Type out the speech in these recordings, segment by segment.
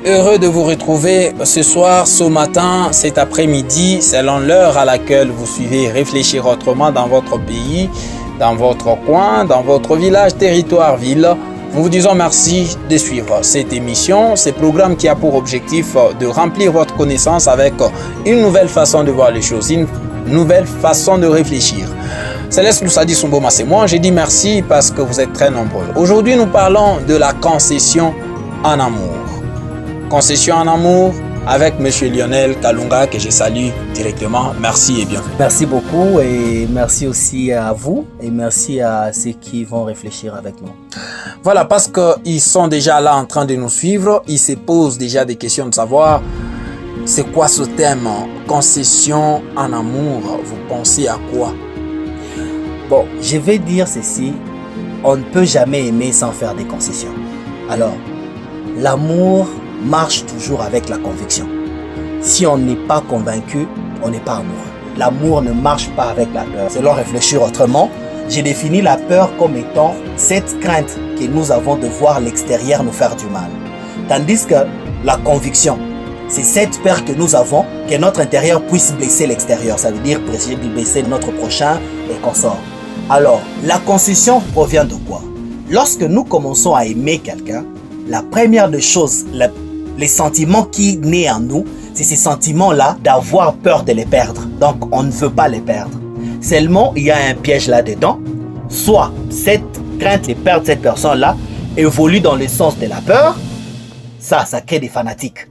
heureux de vous retrouver ce soir, ce matin, cet après-midi, selon l'heure à laquelle vous suivez Réfléchir autrement dans votre pays, dans votre coin, dans votre village, territoire, ville. Nous vous disons merci de suivre cette émission, ce programme qui a pour objectif de remplir votre connaissance avec une nouvelle façon de voir les choses, une nouvelle façon de réfléchir. Céleste Loussadi Sumboma, c'est moi. J'ai dit merci parce que vous êtes très nombreux. Aujourd'hui, nous parlons de la concession en amour. Concession en amour avec M. Lionel Kalunga, que je salue directement. Merci et bienvenue. Merci beaucoup et merci aussi à vous et merci à ceux qui vont réfléchir avec nous. Voilà, parce qu'ils sont déjà là en train de nous suivre, ils se posent déjà des questions de savoir c'est quoi ce thème, concession en amour, vous pensez à quoi? Bon, je vais dire ceci, on ne peut jamais aimer sans faire des concessions. Alors, l'amour marche toujours avec la conviction. Si on n'est pas convaincu, on n'est pas amoureux. L'amour ne marche pas avec la peur. Selon Réfléchir autrement, j'ai défini la peur comme étant cette crainte que nous avons de voir l'extérieur nous faire du mal. Tandis que la conviction, c'est cette peur que nous avons que notre intérieur puisse blesser l'extérieur. Ça veut dire blesser notre prochain et qu'on sort. Alors, la concession provient de quoi? Lorsque nous commençons à aimer quelqu'un, la première des choses, les sentiments qui naissent en nous, c'est ces sentiments-là d'avoir peur de les perdre. Donc, on ne veut pas les perdre. Seulement, il y a un piège là-dedans. Soit cette crainte de perdre cette personne-là évolue dans le sens de la peur, ça crée des fanatiques.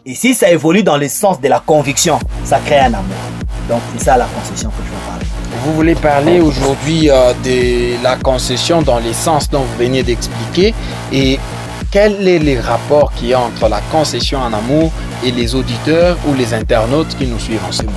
Et si ça évolue dans le sens de la conviction, ça crée un amour. Donc, c'est ça la concession que je veux parler. Vous voulez parler aujourd'hui de la concession dans les sens dont vous veniez d'expliquer et quel est le rapport qu'il y a entre la concession en amour et les auditeurs ou les internautes qui nous suivent en ce moment?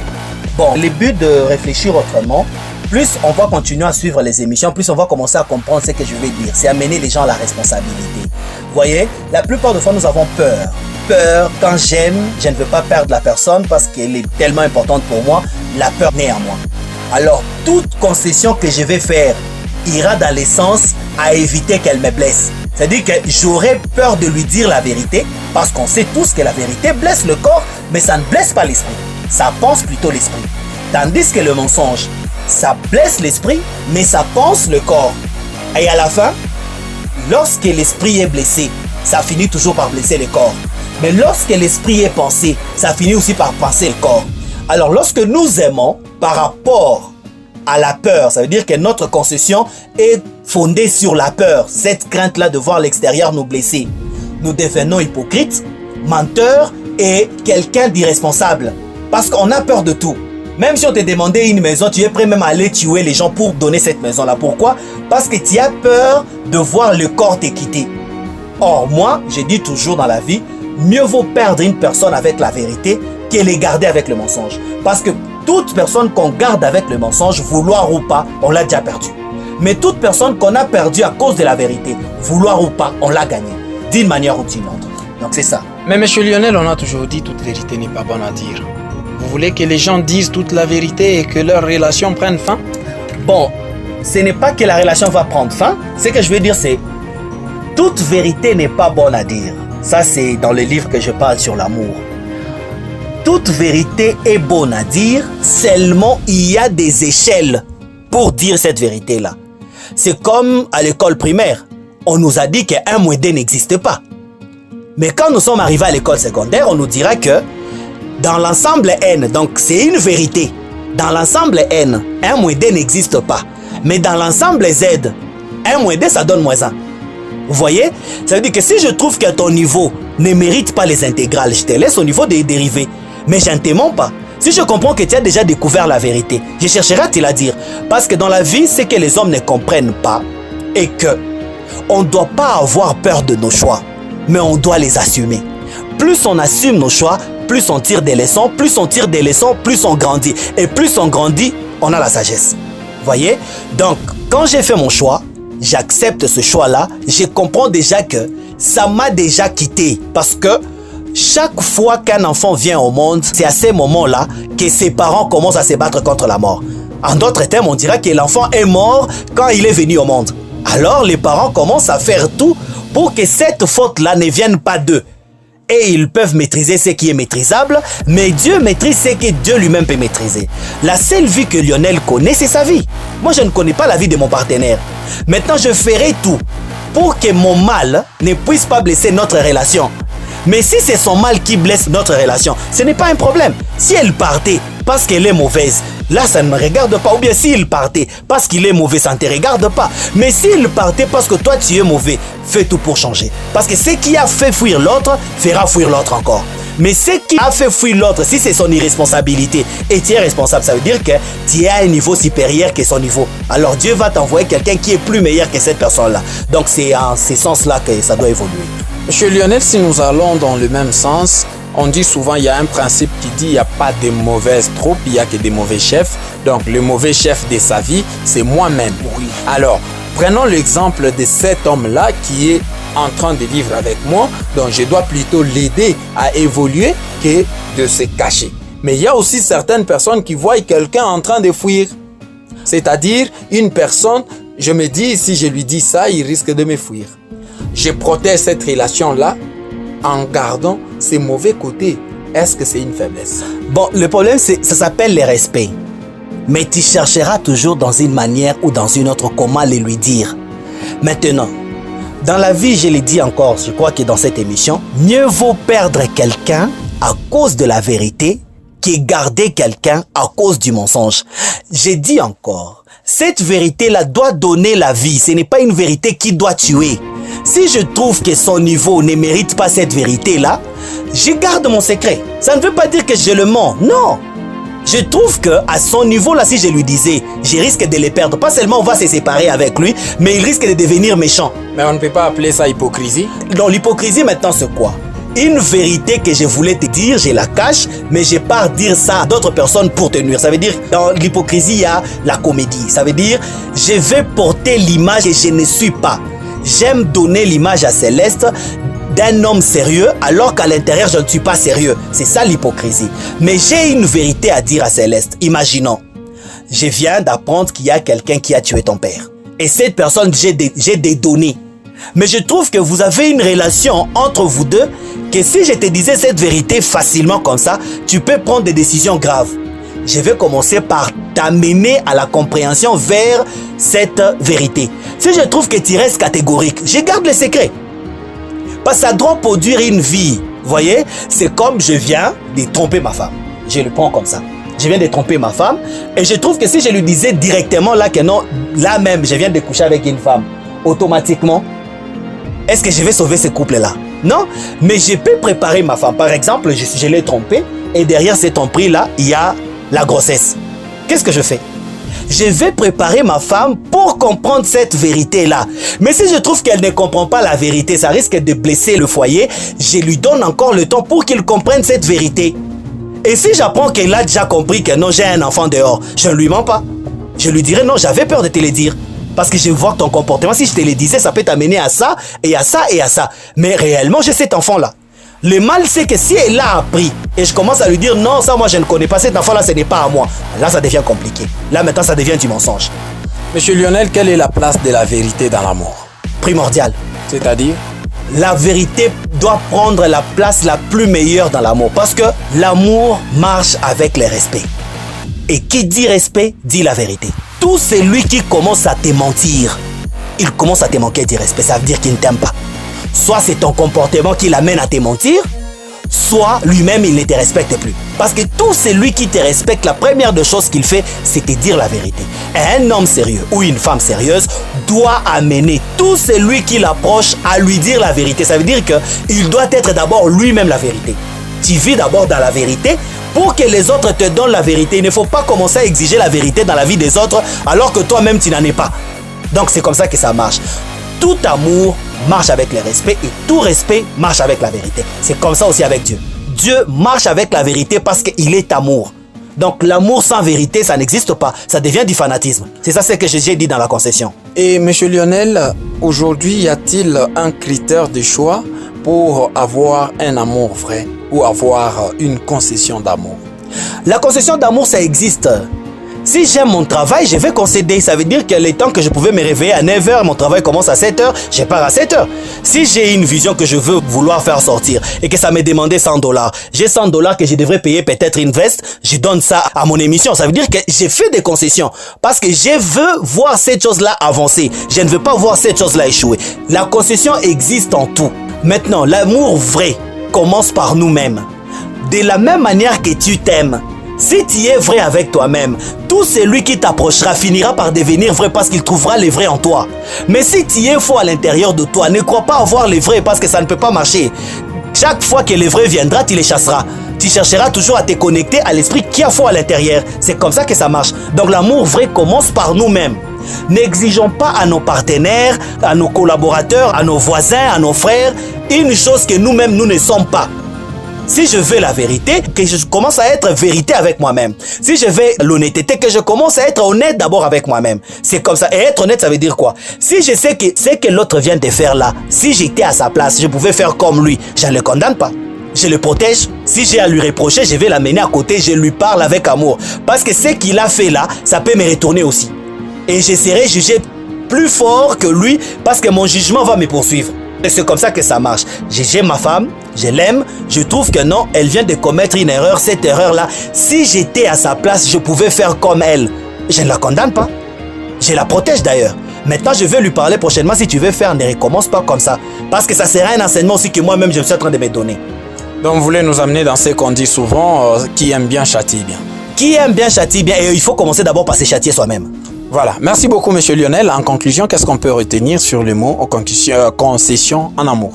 Bon, le but de Réfléchir autrement, plus on va continuer à suivre les émissions, plus on va commencer à comprendre ce que je vais dire. C'est amener les gens à la responsabilité. Vous voyez, la plupart des fois, nous avons peur. Peur, quand j'aime, je ne veux pas perdre la personne parce qu'elle est tellement importante pour moi. La peur naît en moi. Alors, toute concession que je vais faire ira dans le sens à éviter qu'elle me blesse. C'est-à-dire que j'aurais peur de lui dire la vérité parce qu'on sait tous que la vérité blesse le corps, mais ça ne blesse pas l'esprit. Ça pense plutôt l'esprit. Tandis que le mensonge, ça blesse l'esprit, mais ça pense le corps. Et à la fin, lorsque l'esprit est blessé, ça finit toujours par blesser le corps. Mais lorsque l'esprit est pensé, ça finit aussi par penser le corps. Alors lorsque nous aimons par rapport à la peur, ça veut dire que notre concession est fondée sur la peur, cette crainte-là de voir l'extérieur nous blesser. Nous devenons hypocrites, menteurs et quelqu'un d'irresponsable. Parce qu'on a peur de tout. Même si on te demandait une maison, tu es prêt même à aller tuer les gens pour donner cette maison-là. Pourquoi? Parce que tu as peur de voir le corps te quitter. Or, moi, je dis toujours dans la vie, mieux vaut perdre une personne avec la vérité que les garder avec le mensonge. Parce que toute personne qu'on garde avec le mensonge, vouloir ou pas, on l'a déjà perdu. Mais toute personne qu'on a perdue à cause de la vérité, vouloir ou pas, on l'a gagnée. D'une manière ou d'une autre. Donc c'est ça. Mais M. Lionel, on a toujours dit toute vérité n'est pas bonne à dire. Vous voulez que les gens disent toute la vérité et que leur relation prenne fin? Bon, ce n'est pas que la relation va prendre fin. Ce que je veux dire, c'est toute vérité n'est pas bonne à dire. Ça, c'est dans le livre que je parle sur l'amour. Toute vérité est bonne à dire, seulement il y a des échelles pour dire cette vérité-là. C'est comme à l'école primaire. On nous a dit que 1 moins 2 n'existe pas. Mais quand nous sommes arrivés à l'école secondaire, on nous dira que dans l'ensemble N, donc c'est une vérité. Dans l'ensemble N, 1 moins 2 n'existe pas. Mais dans l'ensemble Z, 1 moins 2, ça donne moins 1. Vous voyez? Ça veut dire que si je trouve que ton niveau ne mérite pas les intégrales, je te laisse au niveau des dérivés. Mais je ne te mens pas. Si je comprends que tu as déjà découvert la vérité, je chercherai à te la dire. Parce que dans la vie, c'est que les hommes ne comprennent pas et que on ne doit pas avoir peur de nos choix, mais on doit les assumer. Plus on assume nos choix, plus on tire des leçons, plus on tire des leçons, plus on grandit. Et plus on grandit, on a la sagesse. Voyez? Donc, quand j'ai fait mon choix, j'accepte ce choix-là, je comprends déjà que ça m'a déjà quitté. Parce que chaque fois qu'un enfant vient au monde, c'est à ces moments-là que ses parents commencent à se battre contre la mort. En d'autres termes, on dira que l'enfant est mort quand il est venu au monde. Alors les parents commencent à faire tout pour que cette faute-là ne vienne pas d'eux. et ils peuvent maîtriser ce qui est maîtrisable, mais Dieu maîtrise ce que Dieu lui-même peut maîtriser. La seule vie que Lionel connaît, c'est sa vie. Moi, je ne connais pas la vie de mon partenaire. Maintenant, je ferai tout pour que mon mal ne puisse pas blesser notre relation. Mais si c'est son mal qui blesse notre relation, ce n'est pas un problème. Si elle partait parce qu'elle est mauvaise, là ça ne me regarde pas. Ou bien s'il partait parce qu'il est mauvais, ça ne te regarde pas. Mais s'il partait parce que toi tu es mauvais, fais tout pour changer. Parce que ce qui a fait fuir l'autre, fera fuir l'autre encore. Mais ce qui a fait fuir l'autre, si c'est son irresponsabilité et tu es responsable, ça veut dire que tu es à un niveau supérieur que son niveau. Alors Dieu va t'envoyer quelqu'un qui est plus meilleur que cette personne-là. Donc c'est en ce sens-là que ça doit évoluer. Monsieur Lionel, si nous allons dans le même sens, on dit souvent, il y a un principe qui dit il n'y a pas de mauvaises troupes, il n'y a que des mauvais chefs. Donc le mauvais chef de sa vie, c'est moi-même. Oui. Alors, prenons l'exemple de cet homme-là qui est en train de vivre avec moi. Donc je dois plutôt l'aider à évoluer que de se cacher. Mais il y a aussi certaines personnes qui voient quelqu'un en train de fuir. C'est-à-dire, une personne, je me dis, si je lui dis ça, il risque de me fuir. Je protège cette relation-là en gardant ses mauvais côtés. Est-ce que c'est une faiblesse? Bon, le problème, ça s'appelle le respect. Mais tu chercheras toujours dans une manière ou dans une autre comment le lui dire. Maintenant, dans la vie, je l'ai dit encore, je crois que dans cette émission, mieux vaut perdre quelqu'un à cause de la vérité que garder quelqu'un à cause du mensonge. J'ai dit encore, cette vérité-là doit donner la vie. Ce n'est pas une vérité qui doit tuer. Si je trouve que son niveau ne mérite pas cette vérité-là, je garde mon secret. Ça ne veut pas dire que je le mens. Non. Je trouve que à son niveau-là, si je lui disais, je risque de le perdre. Pas seulement on va se séparer avec lui, mais il risque de devenir méchant. Mais on ne peut pas appeler ça hypocrisie. Donc l'hypocrisie maintenant c'est quoi? Une vérité que je voulais te dire, je la cache, mais je pars dire ça à d'autres personnes pour te nuire. Ça veut dire, dans l'hypocrisie, il y a la comédie. Ça veut dire, je vais porter l'image que je ne suis pas. J'aime donner l'image à Céleste d'un homme sérieux alors qu'à l'intérieur je ne suis pas sérieux. C'est ça l'hypocrisie. Mais j'ai une vérité à dire à Céleste. Imaginons, je viens d'apprendre qu'il y a quelqu'un qui a tué ton père. Et cette personne, j'ai des données. Mais je trouve que vous avez une relation entre vous deux que si je te disais cette vérité facilement comme ça, tu peux prendre des décisions graves. Je vais commencer par t'amener à la compréhension vers cette vérité. Si je trouve que tu restes catégorique, je garde le secret. Parce que ça doit produire une vie. Vous voyez, c'est comme je viens de tromper ma femme. Je le prends comme ça. Je viens de tromper ma femme et je trouve que si je lui disais directement là que non, là même, je viens de coucher avec une femme, automatiquement, est-ce que je vais sauver ce couple-là? Non, mais je peux préparer ma femme. Par exemple, je l'ai trompée et derrière cette tromperie-là, il y a la grossesse. Qu'est-ce que je fais? Je vais préparer ma femme pour comprendre cette vérité-là. Mais si je trouve qu'elle ne comprend pas la vérité, ça risque de blesser le foyer. Je lui donne encore le temps pour qu'il comprenne cette vérité. Et si j'apprends qu'elle a déjà compris que non, j'ai un enfant dehors, je ne lui mens pas. Je lui dirai non, j'avais peur de te le dire. Parce que je vois ton comportement, si je te le disais, ça peut t'amener à ça, et à ça, et à ça. Mais réellement, j'ai cet enfant-là. Le mal, c'est que si elle a appris, et je commence à lui dire, non, ça, moi, je ne connais pas cet enfant-là, ce n'est pas à moi. Là, ça devient compliqué. Là, maintenant, ça devient du mensonge. Monsieur Lionel, quelle est la place de la vérité dans l'amour? Primordial. C'est-à-dire? La vérité doit prendre la place la plus meilleure dans l'amour. Parce que l'amour marche avec le respect. Et qui dit respect, dit la vérité. Tout celui qui commence à te mentir, il commence à te manquer de respect. Ça veut dire qu'il ne t'aime pas. Soit c'est ton comportement qui l'amène à te mentir, soit lui-même il ne te respecte plus. Parce que tout celui qui te respecte, la première des choses qu'il fait, c'est te dire la vérité. Et un homme sérieux ou une femme sérieuse doit amener tout celui qui l'approche à lui dire la vérité. Ça veut dire qu'il doit être d'abord lui-même la vérité. Tu vis d'abord dans la vérité pour que les autres te donnent la vérité. Il ne faut pas commencer à exiger la vérité dans la vie des autres alors que toi-même tu n'en es pas. Donc c'est comme ça que ça marche. Tout amour marche avec le respect et tout respect marche avec la vérité. C'est comme ça aussi avec Dieu. Dieu marche avec la vérité parce qu'il est amour. Donc l'amour sans vérité, ça n'existe pas. Ça devient du fanatisme. C'est ça ce que j'ai dit dans la concession. Et monsieur Lionel, aujourd'hui, y a-t-il un critère de choix pour avoir un amour vrai ou avoir une concession d'amour? La concession d'amour, ça existe. Si j'aime mon travail, je vais concéder. Ça veut dire que les temps que je pouvais me réveiller à 9h, mon travail commence à 7h, je pars à 7h. Si j'ai une vision que je veux vouloir faire sortir et que ça me demandait $100, j'ai $100 que je devrais payer peut-être une veste, je donne ça à mon émission. Ça veut dire que j'ai fait des concessions parce que je veux voir cette chose-là avancer. Je ne veux pas voir cette chose-là échouer. La concession existe en tout. Maintenant, l'amour vrai commence par nous-mêmes. De la même manière que tu t'aimes, si tu es vrai avec toi-même, tout celui qui t'approchera finira par devenir vrai parce qu'il trouvera les vrais en toi. Mais si tu es faux à l'intérieur de toi, ne crois pas avoir les vrais parce que ça ne peut pas marcher. Chaque fois que les vrais viendra, tu les chasseras. Tu chercheras toujours à te connecter à l'esprit qui a faux à l'intérieur. C'est comme ça que ça marche. Donc l'amour vrai commence par nous-mêmes. N'exigeons pas à nos partenaires, à nos collaborateurs, à nos voisins, à nos frères, une chose que nous-mêmes nous ne sommes pas. Si je veux la vérité, que je commence à être vérité avec moi-même. Si je veux l'honnêteté, que je commence à être honnête d'abord avec moi-même. C'est comme ça. Et être honnête, ça veut dire quoi? Si je sais que ce que l'autre vient de faire là, si j'étais à sa place, je pouvais faire comme lui, je ne le condamne pas. Je le protège. Si j'ai à lui reprocher, je vais l'amener à côté, je lui parle avec amour. Parce que ce qu'il a fait là, ça peut me retourner aussi. Et je serai jugé plus fort que lui parce que mon jugement va me poursuivre. Et c'est comme ça que ça marche. J'aime ma femme, je l'aime, je trouve que non, elle vient de commettre une erreur. Cette erreur-là, si j'étais à sa place, je pouvais faire comme elle. Je ne la condamne pas. Je la protège d'ailleurs. Maintenant, je vais lui parler prochainement. Si tu veux faire, ne recommence pas comme ça. Parce que ça sera un enseignement aussi que moi-même, je suis en train de me donner. Donc, vous voulez nous amener dans ce qu'on dit souvent, qui aime bien châtie bien. Qui aime bien châtie bien. Et il faut commencer d'abord par se châtier soi-même. Voilà, merci beaucoup Monsieur Lionel. En conclusion, qu'est-ce qu'on peut retenir sur le mot concession en amour?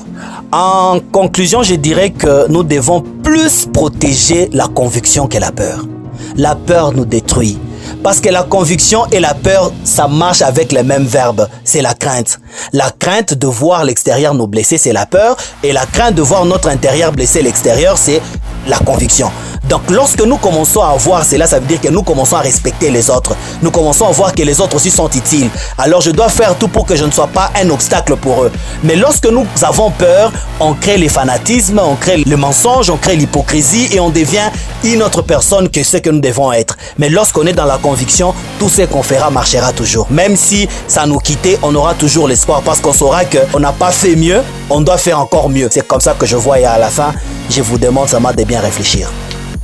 En conclusion, je dirais que nous devons plus protéger la conviction que la peur. La peur nous détruit. Parce que la conviction et la peur, ça marche avec les mêmes verbes. C'est la crainte. La crainte de voir l'extérieur nous blesser, c'est la peur. Et la crainte de voir notre intérieur blesser l'extérieur, c'est la conviction. Donc lorsque nous commençons à voir cela, ça veut dire que nous commençons à respecter les autres. Nous commençons à voir que les autres aussi sont utiles. Alors je dois faire tout pour que je ne sois pas un obstacle pour eux. Mais lorsque nous avons peur, on crée les fanatismes, on crée le mensonge, on crée l'hypocrisie et on devient une autre personne que ce que nous devons être. Mais lorsqu'on est dans la conviction, tout ce qu'on fera marchera toujours. Même si ça nous quittait, on aura toujours l'espoir parce qu'on saura qu'on n'a pas fait mieux, on doit faire encore mieux. C'est comme ça que je vois et à la fin, je vous demande seulement de bien réfléchir.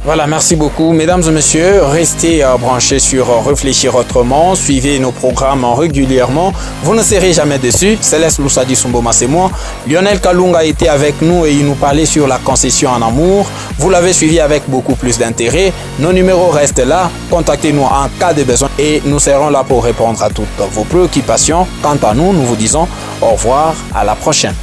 Voilà, merci beaucoup. Mesdames et messieurs, restez branchés sur Réfléchir Autrement. Suivez nos programmes régulièrement. Vous ne serez jamais déçus. Céleste Loussadi Sumboma, c'est moi. Lionel Kalunga était avec nous et il nous parlait sur la concession en amour. Vous l'avez suivi avec beaucoup plus d'intérêt. Nos numéros restent là. Contactez-nous en cas de besoin et nous serons là pour répondre à toutes vos préoccupations. Quant à nous, nous vous disons au revoir, à la prochaine.